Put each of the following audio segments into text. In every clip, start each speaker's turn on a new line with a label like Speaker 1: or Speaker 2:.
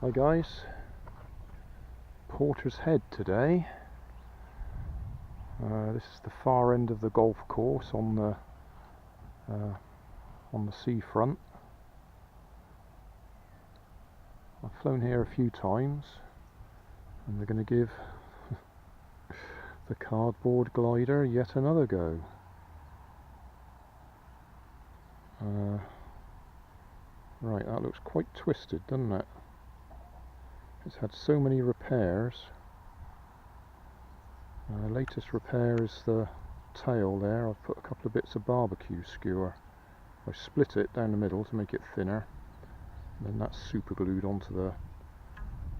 Speaker 1: Hi guys, Porter's Head today. This is the far end of the golf course on the seafront. I've flown here a few times, and they're going to give the cardboard glider yet another go. Right, that looks quite twisted, doesn't it? It's had so many repairs. Latest repair is the tail there. I've put a couple of bits of barbecue skewer. I split it down the middle to make it thinner, and then that's super glued onto the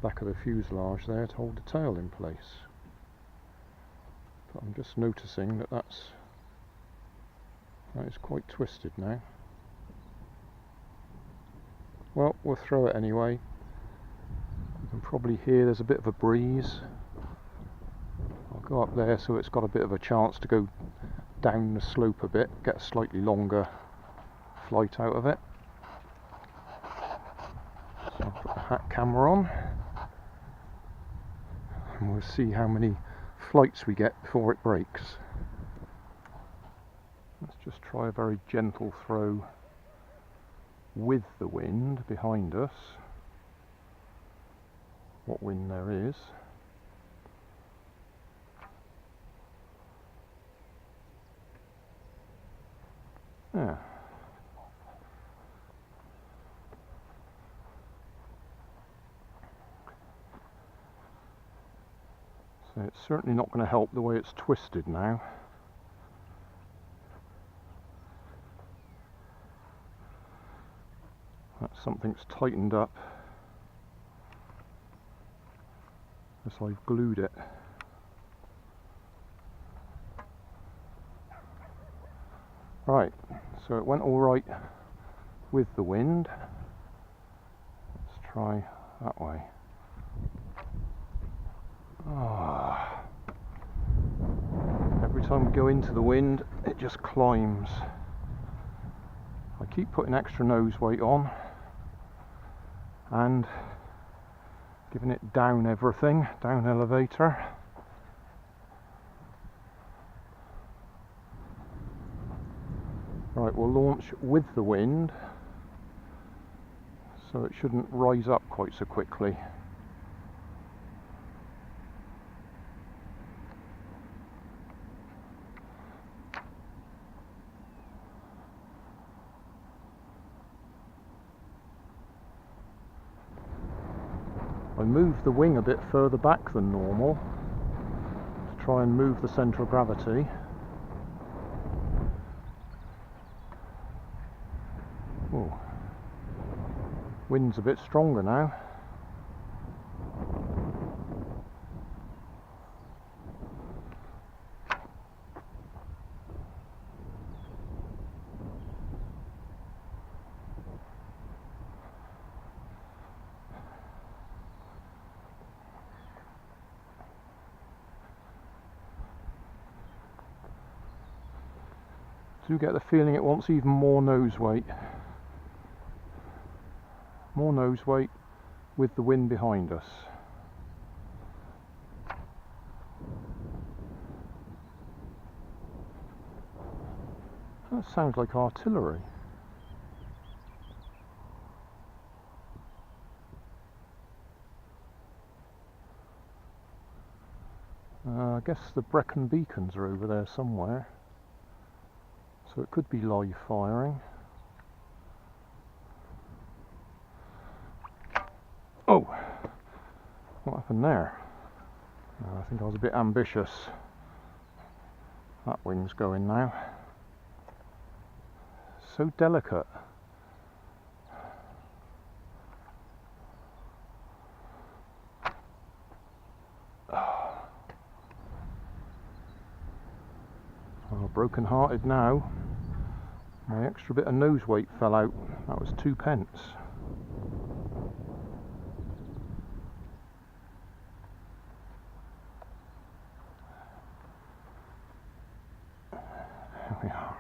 Speaker 1: back of the fuselage there to hold the tail in place. But I'm just noticing that that is quite twisted now. Well, we'll throw it anyway. You can probably hear there's a bit of a breeze. I'll go up there so it's got a bit of a chance to go down the slope a bit, get a slightly longer flight out of it. So I'll put the hat camera on, and we'll see how many flights we get before it breaks. Let's just try a very gentle throw with the wind behind us. What wind there is. Yeah. So it's certainly not going to help the way it's twisted now. That's something's tightened up as I've glued it. Right, so it went all right with the wind. Let's try that way. Every time we go into the wind, it just climbs. I keep putting extra nose weight on and giving it down everything, down elevator. Right, we'll launch with the wind, so it shouldn't rise up quite so quickly. I moved the wing a bit further back than normal to try and move the centre of gravity. Oh, wind's a bit stronger now. I do get the feeling it wants even more nose weight. More nose weight with the wind behind us. That sounds like artillery. I guess the Brecon beacons are over there somewhere, so it could be live firing. Oh, what happened there? I think I was a bit ambitious. That wing's going now. So delicate. Oh, broken hearted now. My extra bit of nose weight fell out. That was 2p. There we are.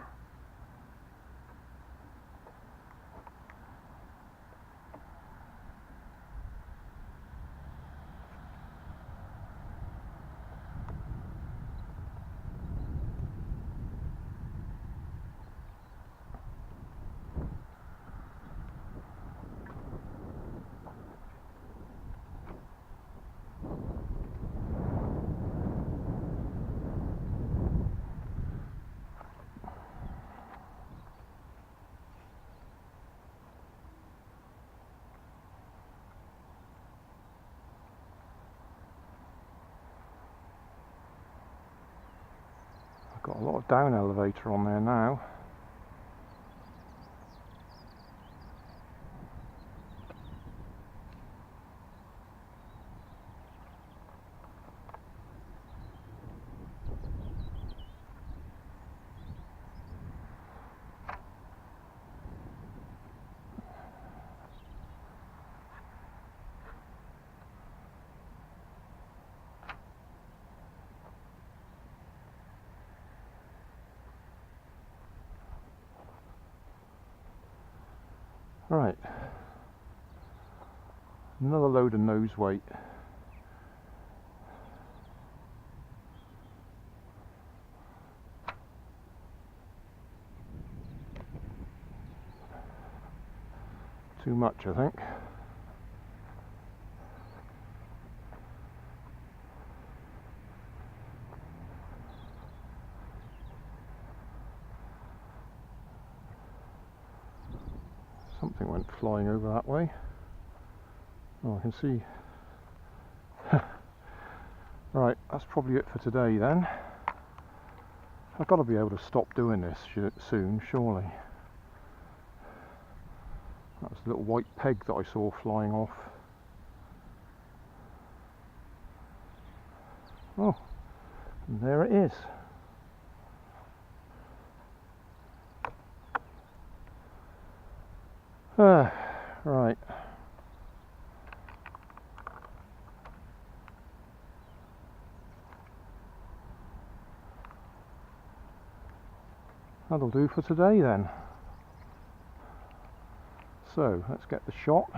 Speaker 1: Got a lot of down elevator on there now. Right, another load of nose weight. Too much, I think. Something went flying over that way. Oh, I can see. Right, that's probably it for today then. I've got to be able to stop doing this soon, surely. That was a little white peg that I saw flying off. Oh, and there it is. Right. That'll do for today then. So let's get the shot.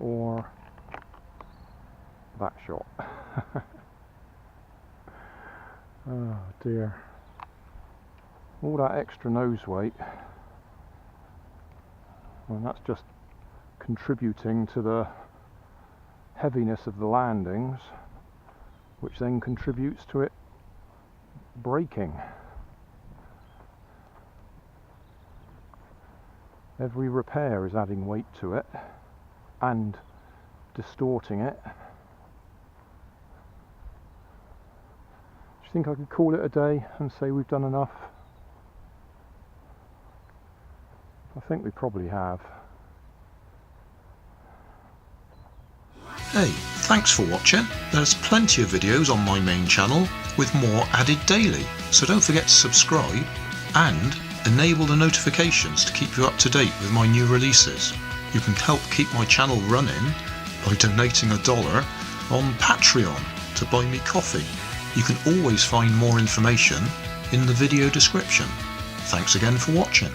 Speaker 1: Or that shot. Oh dear. All that extra nose weight, and that's just contributing to the heaviness of the landings, which then contributes to it breaking. Every repair is adding weight to it and distorting it. Do you think I could call it a day and say we've done enough? I think we probably have.
Speaker 2: Hey, thanks for watching. There's plenty of videos on my main channel with more added daily, so don't forget to subscribe and enable the notifications to keep you up to date with my new releases. You can help keep my channel running by donating $1 on Patreon to buy me coffee. You can always find more information in the video description. Thanks again for watching.